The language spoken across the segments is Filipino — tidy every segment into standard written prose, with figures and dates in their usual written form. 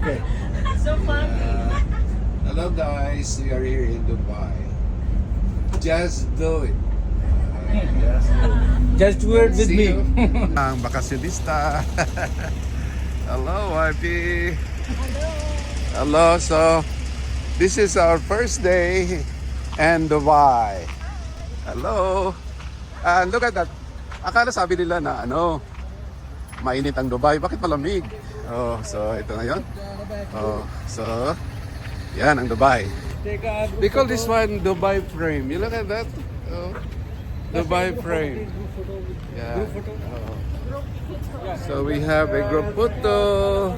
Okay. So funny. Hello guys, we are here in Dubai. Just do it. Just word with See me. you. Ang bakasyonista. Hello, Wifey. Hello. So, this is our first day in Dubai. Hello. And look at that. Akala sabi nila na mainit ang Dubai. Bakit malamig? Oh, so ito na yun. Oh, so yan ang Dubai. They call this one Dubai frame. You look at that. Oh, Dubai frame. Yeah. Oh. So we have a group photo.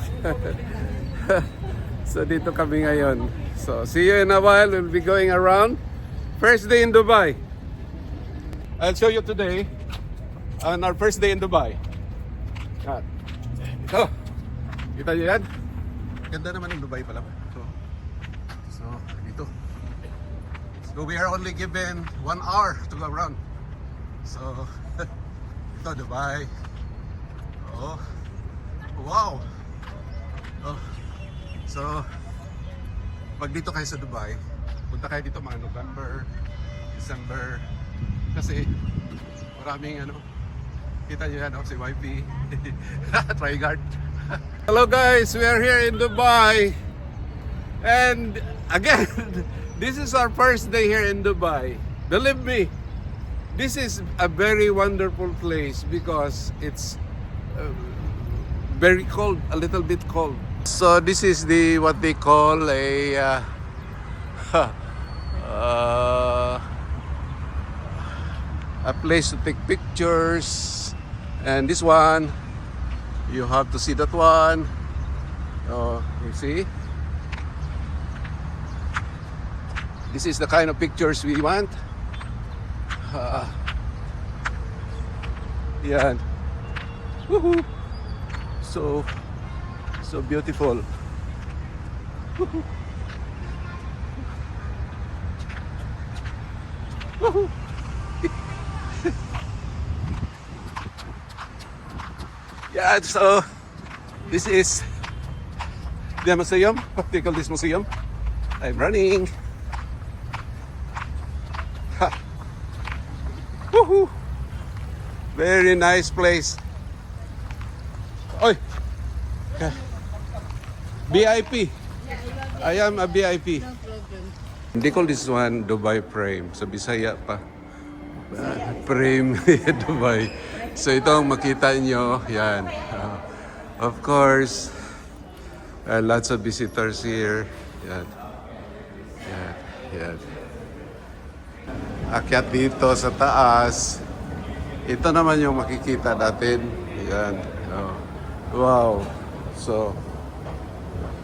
So dito kami ngayon. So see you in a while. We'll be going around. First day in Dubai. I'll show you today on our first day in Dubai. Yan. Ito. Kita niyo yan? Ganda naman ng Dubai pala. So dito. So we are only given 1 hour to go around. So ito Dubai. Oh. Wow. Oh. So pag dito kayo sa Dubai, punta kayo dito mga November, December. Kasi maraming kita niyo yan si YP. Try guard. Hello guys, we are here in Dubai. And again, this is our first day here in Dubai. Believe me, this is a very wonderful place because it's very cold, a little bit cold. So this is what they call a place to take pictures. And this one, you have to see that one. Oh, you see? This is the kind of pictures we want. Yan. Woohoo! So beautiful. Woohoo! Woohoo! Yeah, so this is the museum. What do you call this museum? I'm running. Ha. Woohoo! Very nice place. Oi! VIP. I am a VIP. No problem. They call this one Dubai frame. Sa Bisaya pa. Frame Dubai. So ito ang makita nyo. Yan. Of course, lots of visitors here. Yan. Yan. Yan. Akyat dito sa taas. Ito naman yung makikita natin. Yan. Oh. Wow. So,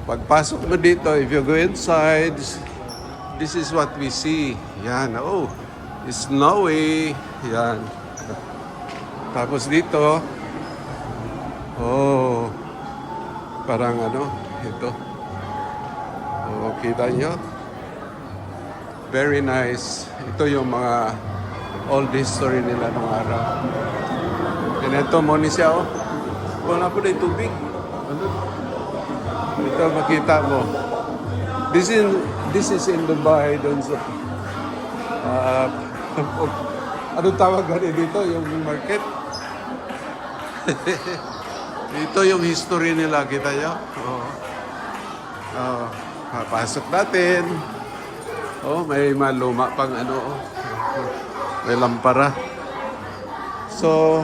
pagpasok mo dito, if you go inside, this is what we see. Yan. Oh, it's snowy. Yan. Tapos dito, oh, parang ito. Oh, kita nyo? Very nice. Ito yung mga old history nila ng araw. And ito, moni siya, oh. Wala po na yung tubig. Ito, makita mo. This is in Dubai, doon sa anong tawag dito? Yung market? Ito yung history nila, kita nyo? Papasok natin. Oh, may maluma pang may lampara. So,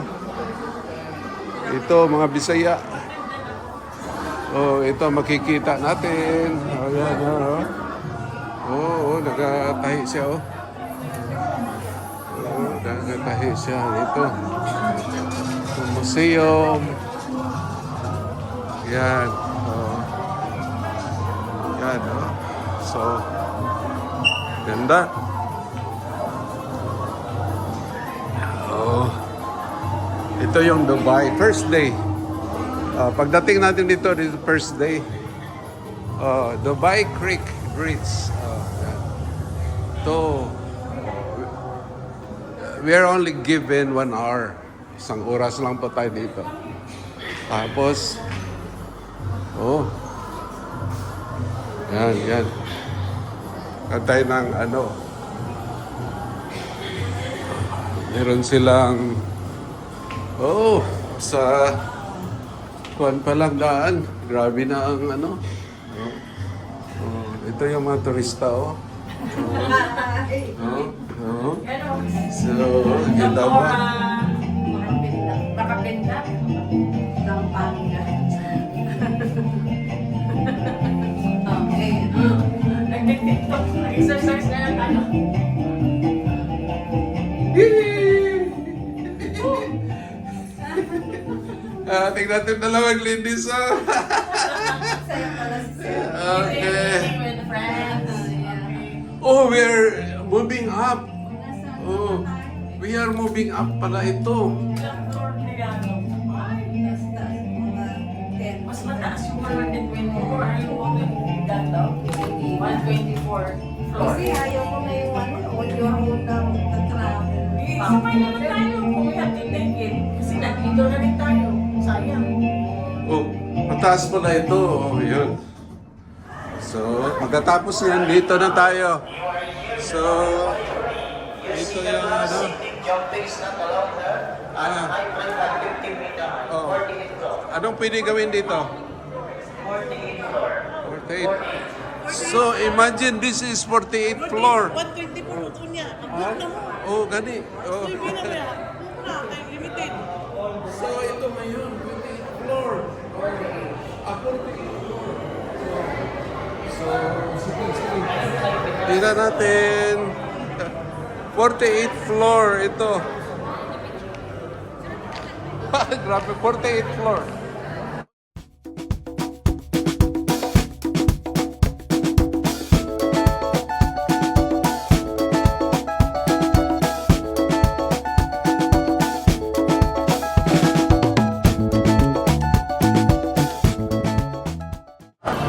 ito mga Bisaya. Oh, ito makikita natin. Oh, yan, oh. Oh, nagatahi siya, oh. Nagatahi siya dito. Museum. Yan. Oh. Yan, oh. So, ganda. Oh. Ito yung Dubai. First day. Pagdating natin dito, this is the first day. Dubai Creek Bridge. Yan. Ito. We are only given 1 hour. Isang oras lang po tayo dito. Tapos, Yan, yan. Katay ng ano. Meron silang sa kuwan pa lang daan. Grabe na ang ano. Ito yung mga turista, oh. So, kita ba? Nakapinda. Ng pangga. Okay. Nag-tiktok. Nag-exercise na lang tayo. Tingnan natin dalawang ladies, oh. Sa'yo pala si Sir. Okay. With friends. Oh, we're moving up. Oh, we are moving up pala ito. Mas mataas yung 124. Ayaw ko na that daw. 124 floor. Kasi ayaw ko na yung on your own lang na travel. Sabay naman tayo kung we have to take it. Kasi nandito na rin tayo. Sayang. Oh, mataas pala ito. Oh, yun. So, pagkatapos yan, dito na tayo. So, ito yung ano. Oh. Anong pwede gawin dito? 48. So, imagine this is 48th floor. 124 ko niya. Ang na mo. Oh, gani. Oh. Sabi na kaya. Muna, kay limited. So, ito ngayon, 48th floor. Ah, 48th floor. So, sige. Tingnan natin. 48th floor, ito. Grabe, 48th floor.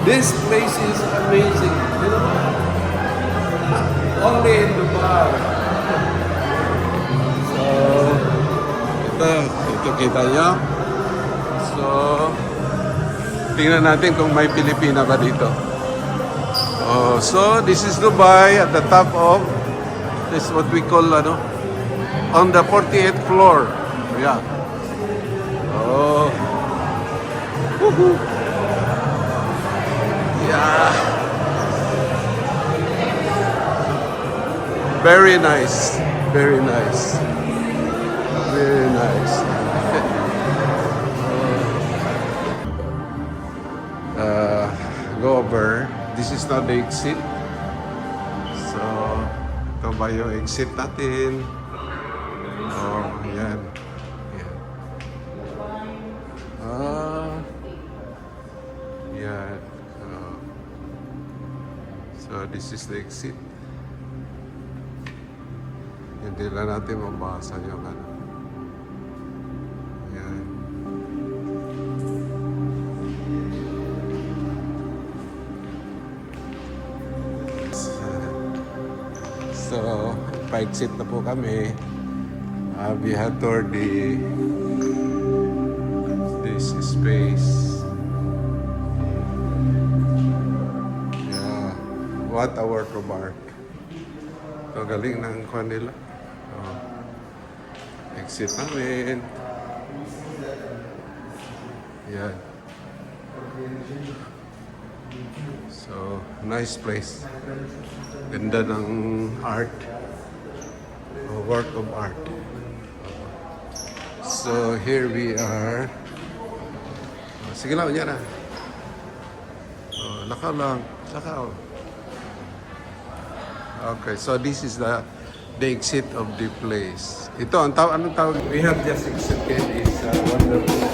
This place is amazing. You know, only in Dubai. So, ito kita nyo. So, tingnan natin kung may Pilipina ba dito. Oh, so this is Dubai at the top of this is what we call on the 48th floor. Yeah. Oh. Woohoo. Yeah. Very nice. Very nice. Very nice. Go over. This is not the exit. So, ito ba yung exit natin? Oh, yan. Yan. Yan. So, this is the exit. Hindi lang natin mabasa yung ano. Yan. So, pa-exit na po kami. We had toured this space. What a work of art. So, galing ng kuha nila. Exit namin. Yan. So, nice place. Ganda ng art. A work of art. So, here we are. Sige lang, yan na. Lakaw lang. Lakaw. Okay, so this is the exit of the place. Ito, anong tawag? We have just exited. It's wonderful.